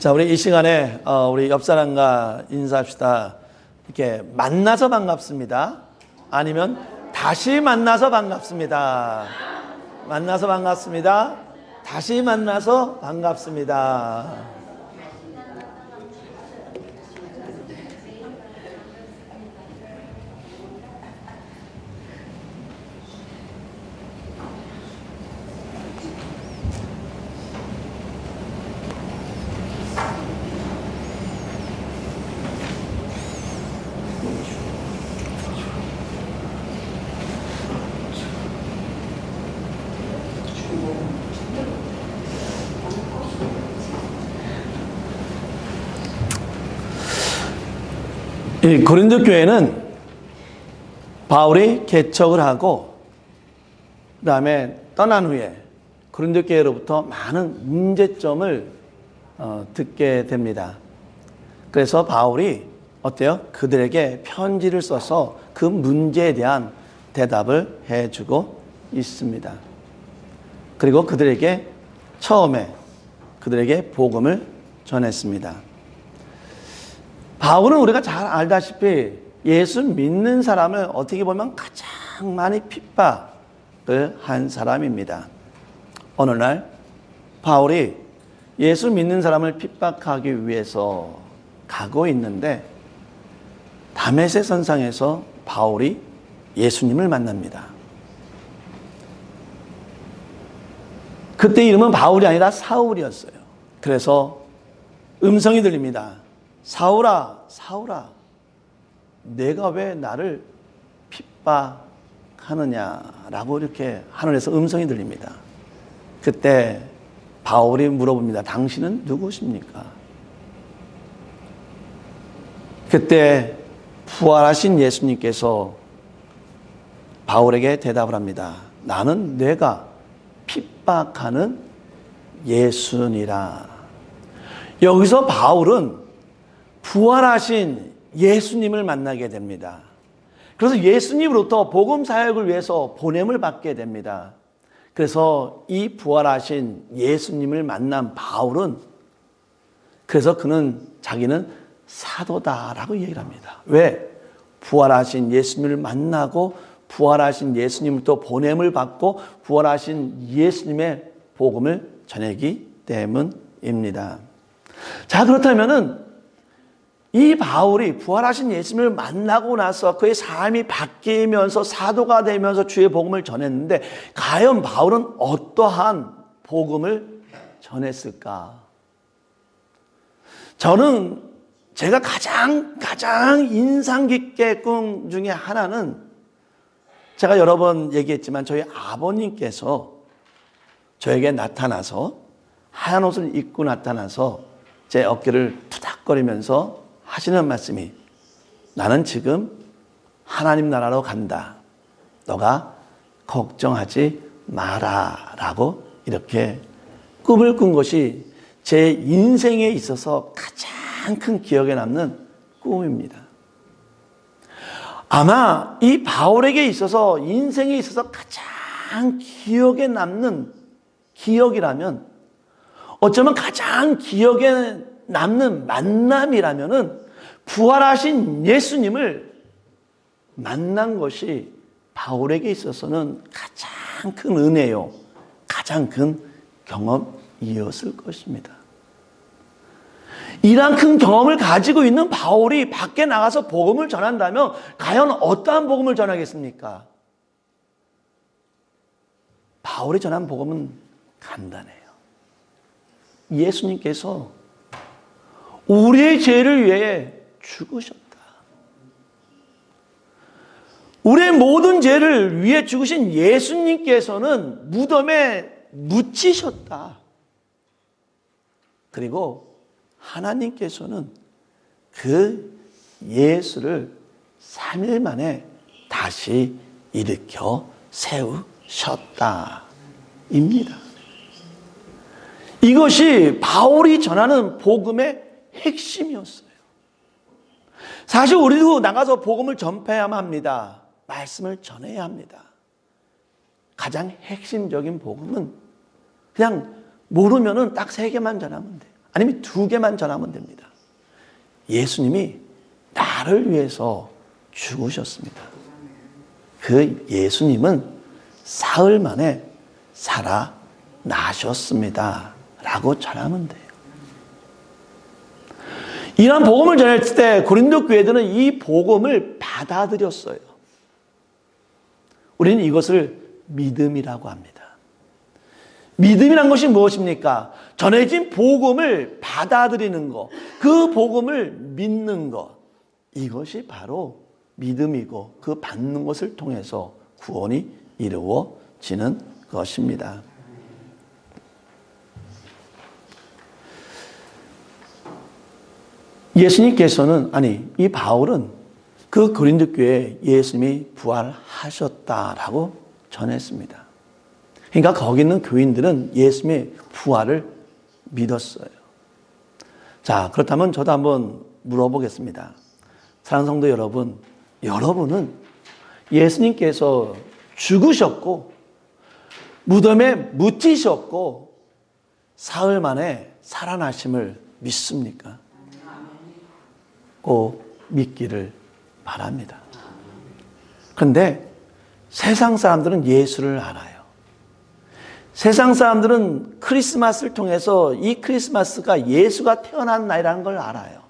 자, 우리 이 시간에 우리 옆 사람과 인사합시다. 이렇게 만나서 반갑습니다. 아니면 다시 만나서 반갑습니다. 만나서 반갑습니다. 다시 만나서 반갑습니다. 이 고린도 교회는 바울이 개척을 하고 그 다음에 떠난 후에 고린도 교회로부터 많은 문제점을 듣게 됩니다. 그래서 바울이 어때요? 그들에게 편지를 써서 그 문제에 대한 대답을 해주고 있습니다. 그리고 그들에게 처음에 그들에게 복음을 전했습니다. 바울은 우리가 잘 알다시피 예수 믿는 사람을 어떻게 보면 가장 많이 핍박을 한 사람입니다. 어느 날 바울이 예수 믿는 사람을 핍박하기 위해서 가고 있는데 다메섹 선상에서 바울이 예수님을 만납니다. 그때 이름은 바울이 아니라 사울이었어요. 그래서 음성이 들립니다. 사울아, 사울아, 내가 왜 나를 핍박하느냐라고 이렇게 하늘에서 음성이 들립니다. 그때 바울이 물어봅니다. 당신은 누구십니까? 그때 부활하신 예수님께서 바울에게 대답을 합니다. 나는 내가 핍박하는 예수니라. 여기서 바울은 부활하신 예수님을 만나게 됩니다. 그래서 예수님으로부터 복음 사역을 위해서 보냄을 받게 됩니다. 그래서 이 부활하신 예수님을 만난 바울은 그래서 자기는 사도다라고 얘기를 합니다. 왜? 부활하신 예수님을 만나고 부활하신 예수님으로부터 보냄을 받고 부활하신 예수님의 복음을 전하기 때문입니다. 자, 그렇다면은 이 바울이 부활하신 예수님을 만나고 나서 그의 삶이 바뀌면서 사도가 되면서 주의 복음을 전했는데 과연 바울은 어떠한 복음을 전했을까? 저는 제가 가장 인상 깊게 꿈 중에 하나는 제가 여러 번 얘기했지만 저희 아버님께서 저에게 나타나서 하얀 옷을 입고 나타나서 제 어깨를 투닥거리면서 하시는 말씀이 나는 지금 하나님 나라로 간다. 너가 걱정하지 마라 라고 이렇게 꿈을 꾼 것이 제 인생에 있어서 가장 큰 기억에 남는 꿈입니다. 아마 이 바울에게 있어서 인생에 있어서 가장 기억에 남는 기억이라면 어쩌면 가장 기억에 남는 만남이라면은 부활하신 예수님을 만난 것이 바울에게 있어서는 가장 큰 은혜요, 가장 큰 경험이었을 것입니다. 이러한 큰 경험을 가지고 있는 바울이 밖에 나가서 복음을 전한다면 과연 어떠한 복음을 전하겠습니까? 바울이 전한 복음은 간단해요. 예수님께서 우리의 죄를 위해 죽으셨다. 우리의 모든 죄를 위해 죽으신 예수님께서는 무덤에 묻히셨다. 그리고 하나님께서는 그 예수를 3일 만에 다시 일으켜 세우셨다. 입니다. 이것이 바울이 전하는 복음의 핵심이었어요. 사실 우리도 나가서 복음을 전파해야만 합니다. 말씀을 전해야 합니다. 가장 핵심적인 복음은 그냥 모르면은 딱 3개만 전하면 돼요. 아니면 두 개만 전하면 됩니다. 예수님이 나를 위해서 죽으셨습니다. 그 예수님은 사흘 만에 살아나셨습니다. 라고 전하면 돼요. 이런 복음을 전했을 때 고린도 교회들은 이 복음을 받아들였어요. 우리는 이것을 믿음이라고 합니다. 믿음이란 것이 무엇입니까? 전해진 복음을 받아들이는 것, 그 복음을 믿는 것, 이것이 바로 믿음이고 그 받는 것을 통해서 구원이 이루어지는 것입니다. 예수님께서는, 이 바울은 그 고린도 교회에 예수님이 부활하셨다라고 전했습니다. 그러니까 거기 있는 교인들은 예수님의 부활을 믿었어요. 자, 그렇다면 저도 한번 물어보겠습니다. 사랑하는 성도 여러분, 여러분은 예수님께서 죽으셨고 무덤에 묻히셨고 사흘 만에 살아나심을 믿습니까? 꼭 믿기를 바랍니다. 그런데 세상 사람들은 예수를 알아요. 세상 사람들은 크리스마스를 통해서 이 크리스마스가 예수가 태어난 날이라는 걸 알아요.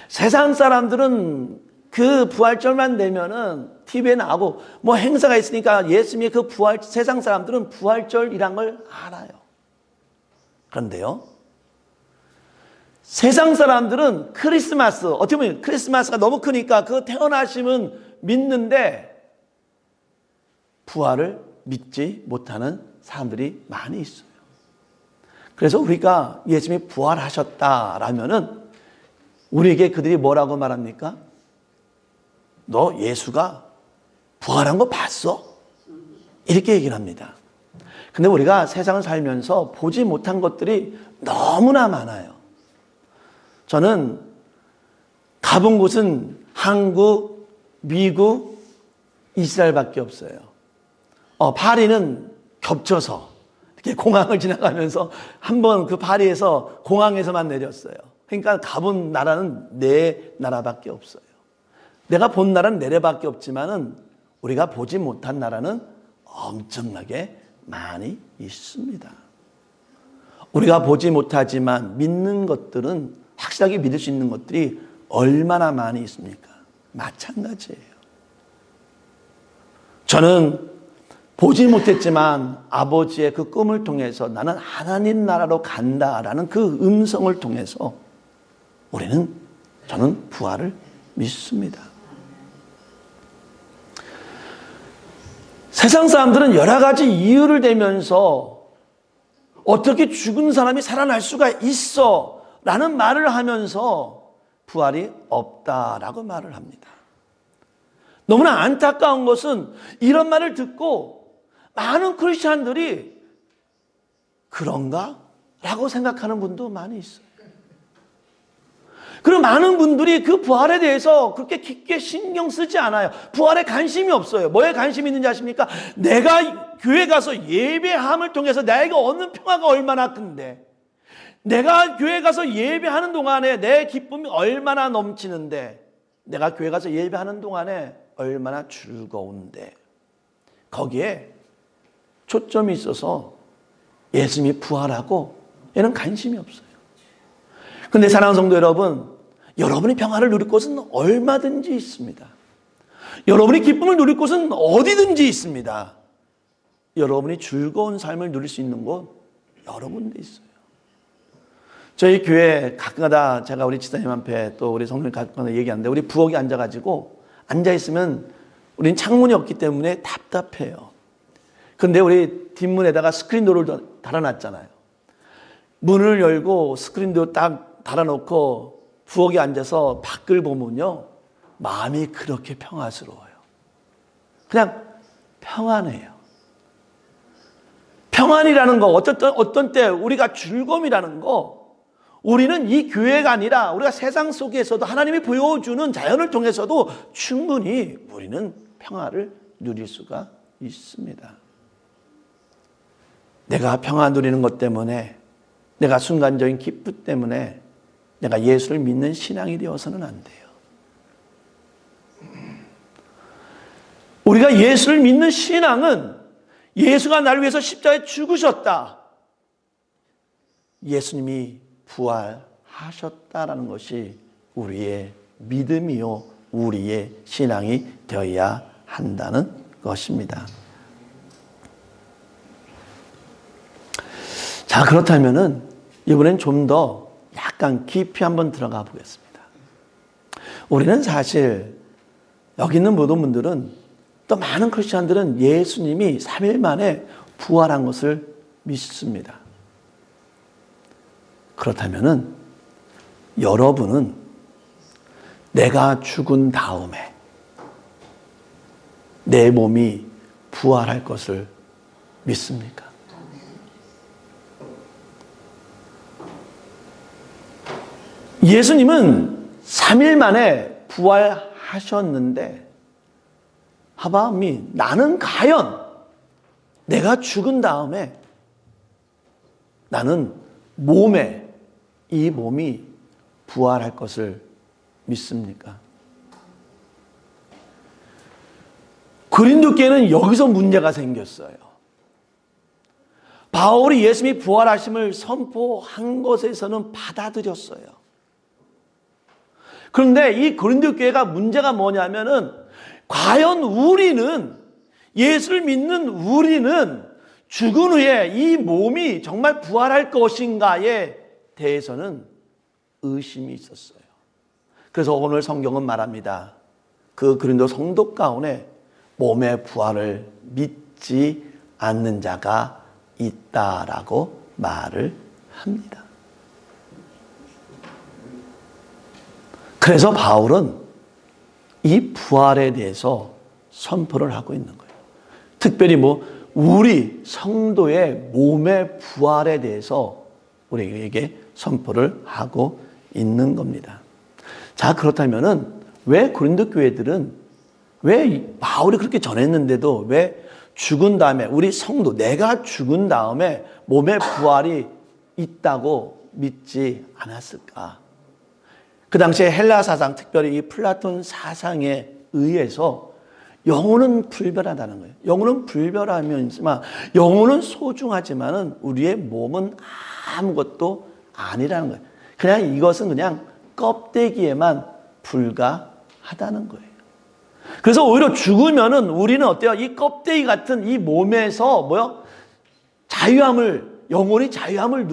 세상 사람들은 그 부활절만 되면은 TV에 나오고 뭐 행사가 있으니까 예수님의 그 부활, 세상 사람들은 부활절이란 걸 알아요. 그런데요, 세상 사람들은 크리스마스, 어떻게 보면 크리스마스가 너무 크니까 그 태어나심은 믿는데 부활을 믿지 못하는 사람들이 많이 있어요. 그래서 우리가 예수님이 부활하셨다라면은 우리에게 그들이 뭐라고 말합니까? 너 예수가 부활한 거 봤어? 이렇게 얘기를 합니다. 근데 우리가 세상을 살면서 보지 못한 것들이 너무나 많아요. 저는 가본 곳은 한국, 미국, 이스라엘밖에 없어요. 파리는 겹쳐서 이렇게 공항을 지나가면서 한번 그 파리에서 공항에서만 내렸어요. 그러니까 가본 나라는 네 나라밖에 없어요. 내가 본 나라는 네 나라밖에 없지만은 우리가 보지 못한 나라는 엄청나게 많이 있습니다. 우리가 보지 못하지만 믿는 것들은, 확실하게 믿을 수 있는 것들이 얼마나 많이 있습니까? 마찬가지예요. 저는 보지 못했지만 아버지의 그 꿈을 통해서 나는 하나님 나라로 간다라는 그 음성을 통해서 저는 부활을 믿습니다. 세상 사람들은 여러 가지 이유를 대면서 어떻게 죽은 사람이 살아날 수가 있어 라는 말을 하면서 부활이 없다라고 말을 합니다. 너무나 안타까운 것은 이런 말을 듣고 많은 크리스찬들이 그런가? 라고 생각하는 분도 많이 있어요. 그리고 많은 분들이 그 부활에 대해서 그렇게 깊게 신경 쓰지 않아요. 부활에 관심이 없어요. 뭐에 관심이 있는지 아십니까? 내가 교회 가서 예배함을 통해서 나에게 얻는 평화가 얼마나 큰데, 내가 교회 가서 예배하는 동안에 내 기쁨이 얼마나 넘치는데, 내가 교회 가서 예배하는 동안에 얼마나 즐거운데, 거기에 초점이 있어서 예수님이 부활하고 얘는 관심이 없어요. 그런데 사랑하는 성도 여러분, 여러분이 평화를 누릴 곳은 얼마든지 있습니다. 여러분이 기쁨을 누릴 곳은 어디든지 있습니다. 여러분이 즐거운 삶을 누릴 수 있는 곳 여러 군데 있어요. 저희 교회 가끔가다 제가 우리 지사님 앞에 또 우리 성도님 가끔가다 얘기하는데, 우리 부엌에 앉아가지고 앉아있으면 우리는 창문이 없기 때문에 답답해요. 그런데 우리 뒷문에다가 스크린도어를 달아놨잖아요. 문을 열고 스크린도 딱 달아놓고 부엌에 앉아서 밖을 보면요, 마음이 그렇게 평화스러워요. 그냥 평안해요. 평안이라는 거, 어떤 때 우리가 즐거움이라는 거, 우리는 이 교회가 아니라 우리가 세상 속에서도 하나님이 보여주는 자연을 통해서도 충분히 우리는 평화를 누릴 수가 있습니다. 내가 평화 누리는 것 때문에 내가 순간적인 기쁨 때문에 내가 예수를 믿는 신앙이 되어서는 안 돼요. 우리가 예수를 믿는 신앙은 예수가 나를 위해서 십자가에 죽으셨다. 예수님이 부활하셨다라는 것이 우리의 믿음이요, 우리의 신앙이 되어야 한다는 것입니다. 자, 그렇다면은 이번엔 좀 더 약간 깊이 한번 들어가 보겠습니다. 우리는 사실 여기 있는 모든 분들은, 또 많은 크리스찬들은 예수님이 3일 만에 부활한 것을 믿습니다. 그렇다면은 여러분은 내가 죽은 다음에 내 몸이 부활할 것을 믿습니까? 예수님은 3일 만에 부활하셨는데 아브라함이 나는 과연 내가 죽은 다음에 나는 이 몸이 부활할 것을 믿습니까? 고린도교회는 여기서 문제가 생겼어요. 바울이 예수님이 부활하심을 선포한 것에서는 받아들였어요. 그런데 이 고린도 교회가 문제가 뭐냐면은, 과연 우리는, 예수를 믿는 우리는 죽은 후에 이 몸이 정말 부활할 것인가에 대해서는 의심이 있었어요. 그래서 오늘 성경은 말합니다. 그 고린도 성도 가운데 몸의 부활을 믿지 않는 자가 있다라고 말을 합니다. 그래서 바울은 이 부활에 대해서 선포를 하고 있는 거예요. 특별히 우리 성도의 몸의 부활에 대해서 우리에게 선포를 하고 있는 겁니다. 자, 그렇다면은 왜 고린도 교회들은, 왜 바울이 그렇게 전했는데도 왜 죽은 다음에, 우리 성도, 내가 죽은 다음에 몸의 부활이 있다고 믿지 않았을까? 그 당시에 헬라 사상, 특별히 이 플라톤 사상에 의해서 영혼은 불별하다는 거예요. 영혼은 불별하면서만, 영혼은 소중하지만은 우리의 몸은 아무것도 아니라는 거예요. 그냥 이것은 그냥 껍데기에만 불과하다는 거예요. 그래서 오히려 죽으면은 우리는 어때요? 이 껍데기 같은 이 몸에서 영혼이 자유함을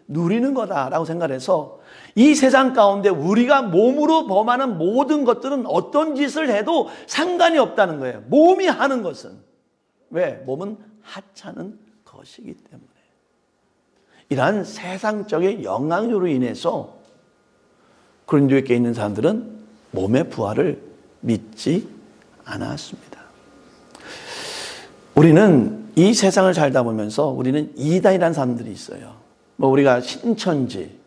누리는 거다라고 생각해서 이 세상 가운데 우리가 몸으로 범하는 모든 것들은 어떤 짓을 해도 상관이 없다는 거예요. 몸이 하는 것은. 왜? 몸은 하찮은 것이기 때문에. 이러한 세상적인 영향으로 인해서 고린도에 있는 사람들은 몸의 부활을 믿지 않았습니다. 우리는 이 세상을 살다 보면서 우리는 이단이라는 사람들이 있어요. 우리가 신천지,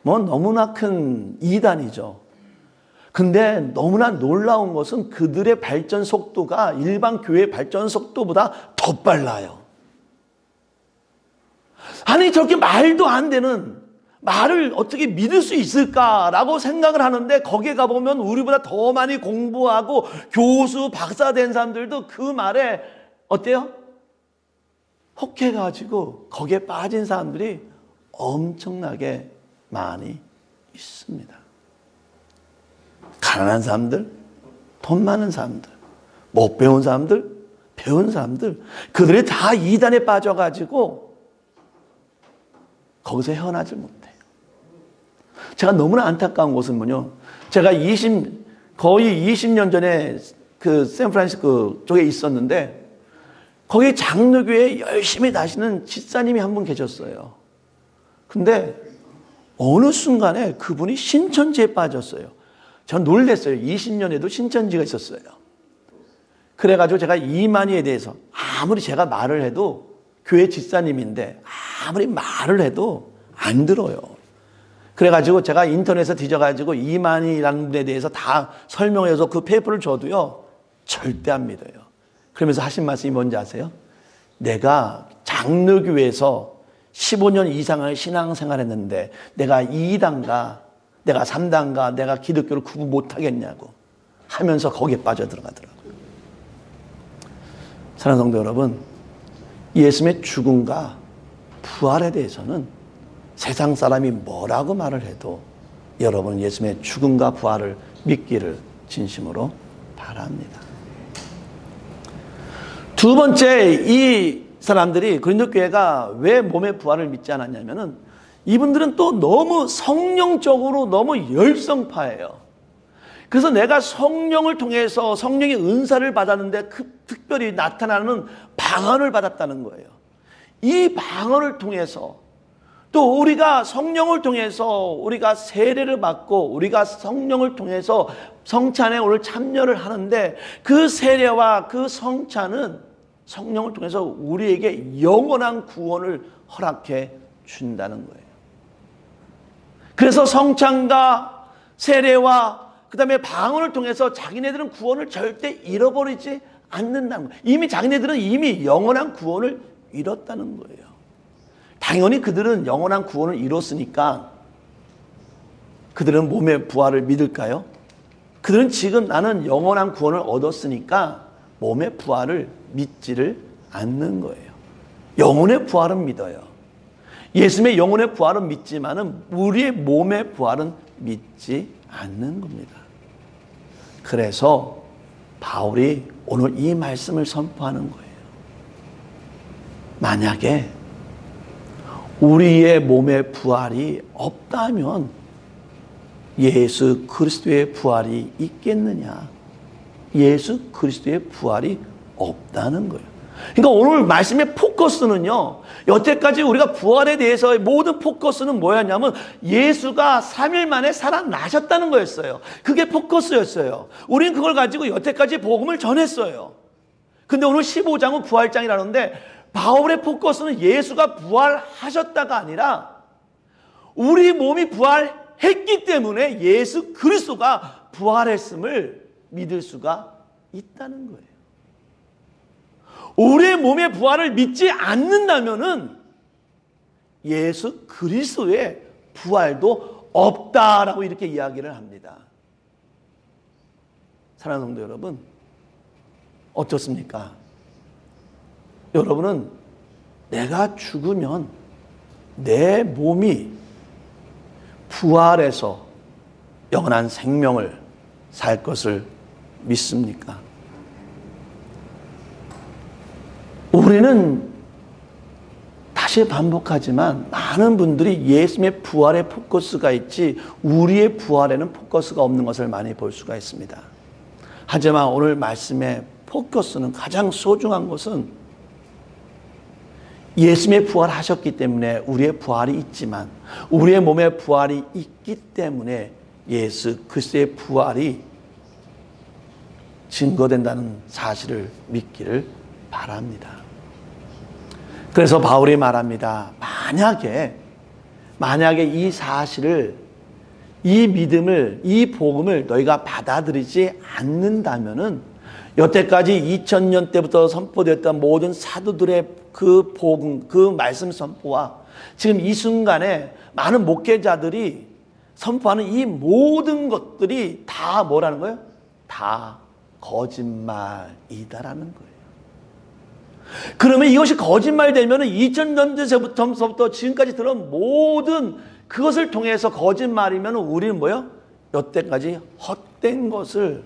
너무나 큰 이단이죠. 근데 너무나 놀라운 것은 그들의 발전 속도가 일반 교회의 발전 속도보다 더 빨라요. 아니, 저렇게 말도 안 되는 말을 어떻게 믿을 수 있을까라고 생각을 하는데, 거기에 가보면 우리보다 더 많이 공부하고 교수, 박사 된 사람들도 그 말에 어때요? 혹해가지고 거기에 빠진 사람들이 엄청나게 많이 있습니다. 가난한 사람들, 돈 많은 사람들, 못 배운 사람들, 배운 사람들, 그들이 다 이단에 빠져가지고 거기서 헤어나질 못해요. 제가 너무나 안타까운 것은 제가 거의 20년 전에 그 샌프란시스코 쪽에 있었는데, 거기 장로교회에 열심히 다니시는 집사님이 한 분 계셨어요. 근데 어느 순간에 그분이 신천지에 빠졌어요. 전 놀랐어요. 20년에도 신천지가 있었어요. 그래가지고 제가 이만희에 대해서 아무리 제가 말을 해도, 교회 집사님인데 아무리 말을 해도 안 들어요. 그래가지고 제가 인터넷에 뒤져가지고 이만희라는 분에 대해서 다 설명해서 그 페이퍼를 줘도요, 절대 안 믿어요. 그러면서 하신 말씀이 뭔지 아세요? 내가 장로교회에서 15년 이상을 신앙생활 했는데 내가 2단가, 내가 3단가, 내가 기독교를 구분 못하겠냐고 하면서 거기에 빠져들어가더라고요. 사랑하는 성도 여러분, 예수님의 죽음과 부활에 대해서는 세상 사람이 뭐라고 말을 해도 여러분은 예수님의 죽음과 부활을 믿기를 진심으로 바랍니다. 두 번째, 이 사람들이 고린도 교회가 왜 몸의 부활을 믿지 않았냐면은 이분들은 또 너무 성령적으로 너무 열성파예요. 그래서 내가 성령을 통해서 성령의 은사를 받았는데 특별히 나타나는 방언을 받았다는 거예요. 이 방언을 통해서 또 우리가 성령을 통해서 우리가 세례를 받고 우리가 성령을 통해서 성찬에 오늘 참여를 하는데 그 세례와 그 성찬은 성령을 통해서 우리에게 영원한 구원을 허락해 준다는 거예요. 그래서 성찬과 세례와 그 다음에 방언을 통해서 자기네들은 구원을 절대 잃어버리지 않는다는 거예요. 이미 자기네들은 이미 영원한 구원을 이뤘다는 거예요. 당연히 그들은 영원한 구원을 이뤘으니까 그들은 몸의 부활을 믿을까요? 그들은 지금 나는 영원한 구원을 얻었으니까 몸의 부활을 믿지를 않는 거예요. 영혼의 부활은 믿어요. 예수님의 영혼의 부활은 믿지만은 우리의 몸의 부활은 믿지 않는 겁니다. 그래서 바울이 오늘 이 말씀을 선포하는 거예요. 만약에 우리의 몸의 부활이 없다면 예수 그리스도의 부활이 있겠느냐? 예수 그리스도의 부활이 없다는 거예요. 그러니까 오늘 말씀의 포커스는요, 여태까지 우리가 부활에 대해서의 모든 포커스는 뭐였냐면 예수가 3일 만에 살아나셨다는 거였어요. 그게 포커스였어요. 우리는 그걸 가지고 여태까지 복음을 전했어요. 근데 오늘 15장은 부활장이라는데 바울의 포커스는 예수가 부활하셨다가 아니라 우리 몸이 부활했기 때문에 예수 그리스도가 부활했음을 믿을 수가 있다는 거예요. 우리의 몸의 부활을 믿지 않는다면은 예수 그리스도의 부활도 없다라고 이렇게 이야기를 합니다. 사랑하는 성도 여러분, 어떻습니까? 여러분은 내가 죽으면 내 몸이 부활해서 영원한 생명을 살 것을 믿습니까? 우리는 다시 반복하지만 많은 분들이 예수님의 부활에 포커스가 있지 우리의 부활에는 포커스가 없는 것을 많이 볼 수가 있습니다. 하지만 오늘 말씀의 포커스는 가장 소중한 것은 예수님의 부활하셨기 때문에 우리의 부활이 있지만 우리의 몸에 부활이 있기 때문에 예수 그리스도의 부활이 증거된다는 사실을 믿기를 바랍니다. 그래서 바울이 말합니다. 만약에 이 사실을, 이 믿음을, 이 복음을 너희가 받아들이지 않는다면은 여태까지 2000년 때부터 선포됐던 모든 사도들의 그 복음, 그 말씀 선포와 지금 이 순간에 많은 목회자들이 선포하는 이 모든 것들이 다 뭐라는 거예요? 다 거짓말이다라는 거예요. 그러면 이것이 거짓말 되면 2000년대부터 지금까지 들은 모든 그것을 통해서 거짓말이면 우리는 뭐요? 여태까지 헛된 것을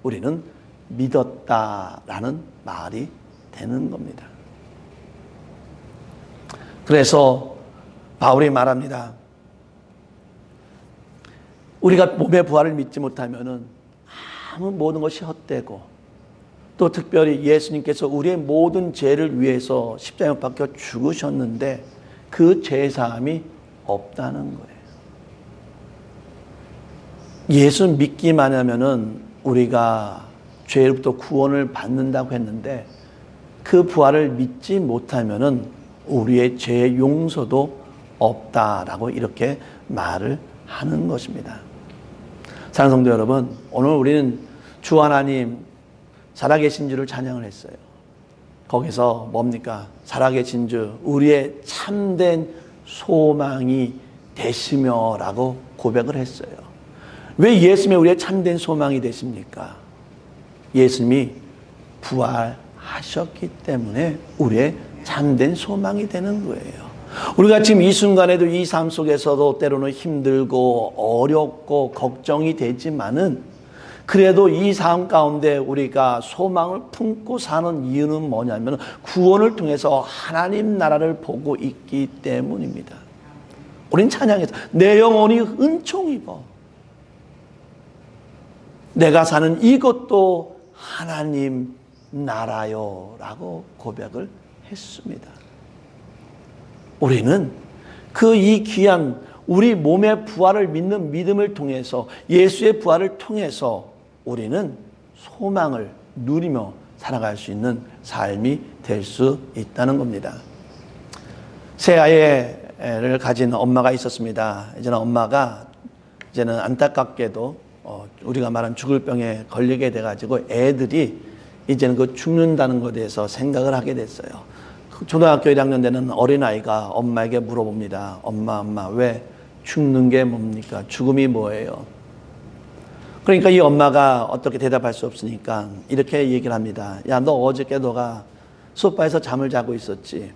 우리는 믿었다라는 말이 되는 겁니다. 그래서 바울이 말합니다. 우리가 몸의 부활을 믿지 못하면은 아무 모든 것이 헛되고 또 특별히 예수님께서 우리의 모든 죄를 위해서 십자가에 못 박혀 죽으셨는데 그 죄사함이 없다는 거예요. 예수 믿기만 하면은 우리가 죄로부터 구원을 받는다고 했는데 그 부활을 믿지 못하면은 우리의 죄 용서도 없다라고 이렇게 말을 하는 것입니다. 사랑하는 성도 여러분, 오늘 우리는 주 하나님 살아계신 주를 찬양을 했어요. 거기서 뭡니까? 살아계신 주 우리의 참된 소망이 되시며 라고 고백을 했어요. 왜 예수님이 우리의 참된 소망이 되십니까? 예수님이 부활하셨기 때문에 우리의 참된 소망이 되는 거예요. 우리가 지금 이 순간에도 이 삶 속에서도 때로는 힘들고 어렵고 걱정이 되지만은 그래도 이 삶 가운데 우리가 소망을 품고 사는 이유는 뭐냐면 구원을 통해서 하나님 나라를 보고 있기 때문입니다. 우린 찬양해서 내 영혼이 은총 입어 내가 사는 이것도 하나님 나라요 라고 고백을 했습니다. 우리는 그 이 귀한 우리 몸의 부활을 믿는 믿음을 통해서 예수의 부활을 통해서 우리는 소망을 누리며 살아갈 수 있는 삶이 될 수 있다는 겁니다. 새 아이를 가진 엄마가 있었습니다. 이제는 엄마가 안타깝게도 우리가 말한 죽을 병에 걸리게 돼가지고 애들이 이제는 그 죽는다는 것에 대해서 생각을 하게 됐어요. 초등학교 1학년 되는 어린아이가 엄마에게 물어봅니다. 엄마 왜 죽는 게 뭡니까? 죽음이 뭐예요? 그러니까 이 엄마가 어떻게 대답할 수 없으니까 이렇게 얘기를 합니다. 야, 너 어저께 너가 소파에서 잠을 자고 있었지.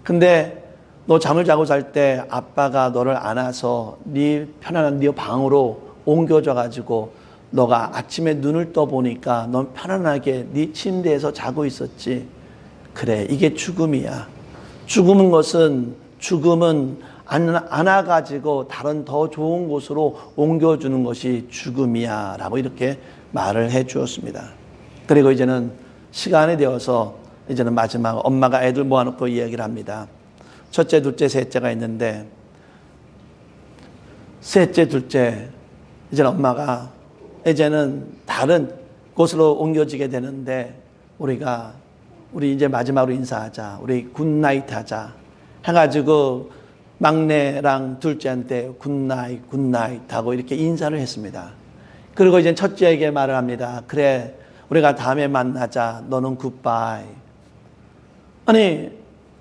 근데 너 잠을 자고 잘 때 아빠가 너를 안아서 네 편안한 네 방으로 옮겨줘 가지고 너가 아침에 눈을 떠 보니까 넌 편안하게 네 침대에서 자고 있었지. 그래, 이게 죽음이야. 죽음은 안아가지고 다른 더 좋은 곳으로 옮겨주는 것이 죽음이야 라고 이렇게 말을 해 주었습니다. 그리고 이제는 시간이 되어서 이제는 마지막 엄마가 애들 모아놓고 이야기를 합니다. 첫째, 둘째, 셋째가 있는데 셋째, 둘째 이제는 엄마가 이제는 다른 곳으로 옮겨지게 되는데 우리 이제 마지막으로 인사하자. 우리 굿나잇 하자. 해가지고 막내랑 둘째한테 굿나잇 하고 이렇게 인사를 했습니다. 그리고 이제 첫째에게 말을 합니다. 그래, 우리가 다음에 만나자. 너는 굿바이. 아니,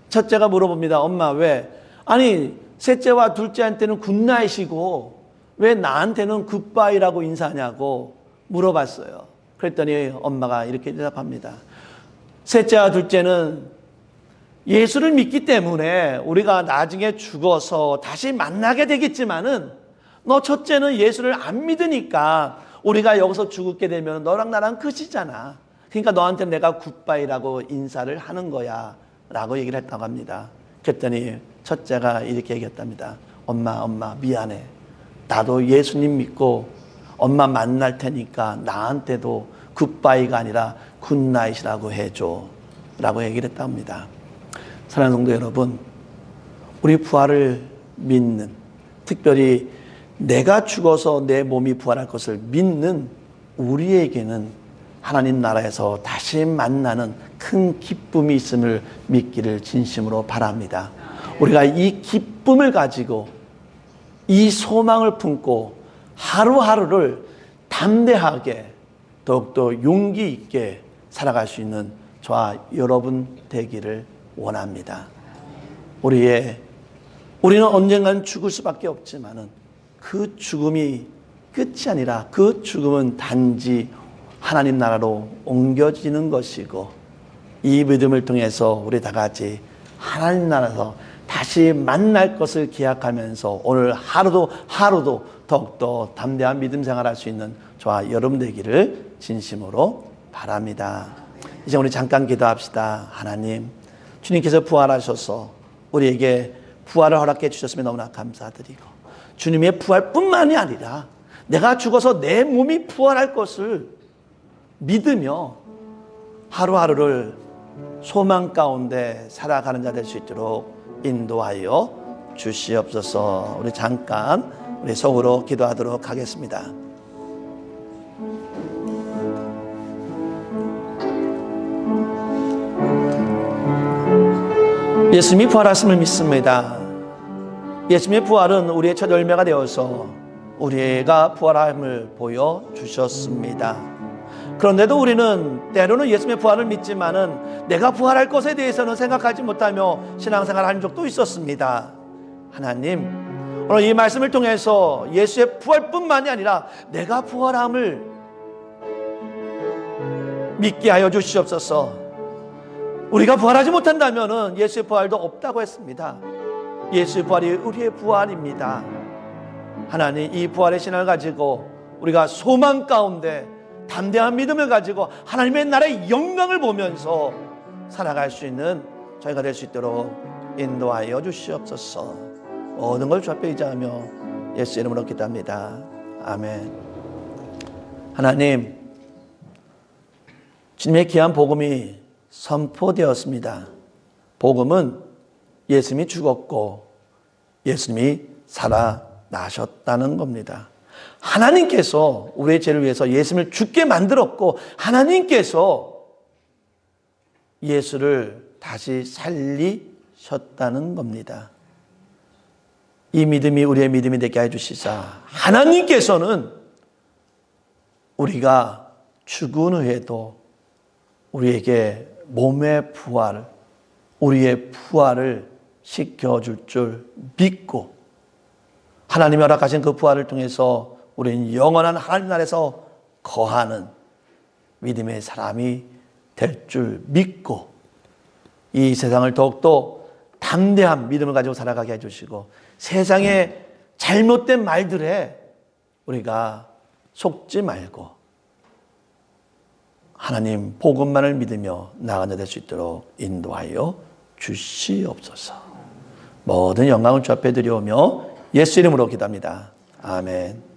첫째가 물어봅니다. 엄마, 왜? 아니, 셋째와 둘째한테는 굿나잇이고 왜 나한테는 굿바이라고 인사하냐고 물어봤어요. 그랬더니 엄마가 이렇게 대답합니다. 셋째와 둘째는 예수를 믿기 때문에 우리가 나중에 죽어서 다시 만나게 되겠지만은 너 첫째는 예수를 안 믿으니까 우리가 여기서 죽게 되면 너랑 나랑 끝이잖아. 그러니까 너한테 내가 굿바이라고 인사를 하는 거야 라고 얘기를 했다고 합니다. 그랬더니 첫째가 이렇게 얘기했답니다. 엄마 미안해. 나도 예수님 믿고 엄마 만날 테니까 나한테도 굿바이가 아니라 굿나잇이라고 해줘 라고 얘기를 했다고 합니다. 사랑하는 성도 여러분, 우리 부활을 믿는, 특별히 내가 죽어서 내 몸이 부활할 것을 믿는 우리에게는 하나님 나라에서 다시 만나는 큰 기쁨이 있음을 믿기를 진심으로 바랍니다. 우리가 이 기쁨을 가지고 이 소망을 품고 하루하루를 담대하게 더욱더 용기 있게 살아갈 수 있는 저와 여러분 되기를 원합니다. 우리는 언젠가는 죽을 수밖에 없지만은 그 죽음이 끝이 아니라 그 죽음은 단지 하나님 나라로 옮겨지는 것이고 이 믿음을 통해서 우리 다 같이 하나님 나라에서 다시 만날 것을 기약하면서 오늘 하루도 더욱더 담대한 믿음 생활할 수 있는 저와 여러분 되기를 진심으로 바랍니다. 이제 우리 잠깐 기도합시다. 하나님, 주님께서 부활하셔서 우리에게 부활을 허락해 주셨으면 너무나 감사드리고 주님의 부활뿐만이 아니라 내가 죽어서 내 몸이 부활할 것을 믿으며 하루하루를 소망 가운데 살아가는 자 될 수 있도록 인도하여 주시옵소서. 우리 잠깐 우리 속으로 기도하도록 하겠습니다. 예수님이 부활하심을 믿습니다. 예수님의 부활은 우리의 첫 열매가 되어서 우리가 부활함을 보여주셨습니다. 그런데도 우리는 때로는 예수님의 부활을 믿지만은 내가 부활할 것에 대해서는 생각하지 못하며 신앙생활을 한 적도 있었습니다. 하나님, 오늘 이 말씀을 통해서 예수의 부활뿐만이 아니라 내가 부활함을 믿게 하여 주시옵소서. 우리가 부활하지 못한다면 예수의 부활도 없다고 했습니다. 예수의 부활이 우리의 부활입니다. 하나님, 이 부활의 신앙을 가지고 우리가 소망 가운데 담대한 믿음을 가지고 하나님의 나라의 영광을 보면서 살아갈 수 있는 저희가 될 수 있도록 인도하여 주시옵소서. 모든 걸 주 앞에 의지하며 예수 이름으로 기도합니다. 아멘. 하나님, 주님의 귀한 복음이 선포되었습니다. 복음은 예수님이 죽었고 예수님이 살아나셨다는 겁니다. 하나님께서 우리의 죄를 위해서 예수님을 죽게 만들었고 하나님께서 예수를 다시 살리셨다는 겁니다. 이 믿음이 우리의 믿음이 되게 해주시사 하나님께서는 우리가 죽은 후에도 우리에게 몸의 부활, 우리의 부활을 시켜줄 줄 믿고 하나님이 허락하신 그 부활을 통해서 우리는 영원한 하나님 나라에서 거하는 믿음의 사람이 될 줄 믿고 이 세상을 더욱더 담대한 믿음을 가지고 살아가게 해주시고 세상의 잘못된 말들에 우리가 속지 말고 하나님 복음만을 믿으며 나아가 될 수 있도록 인도하여 주시옵소서. 모든 영광을 주 앞에 드려오며 예수 이름으로 기도합니다. 아멘.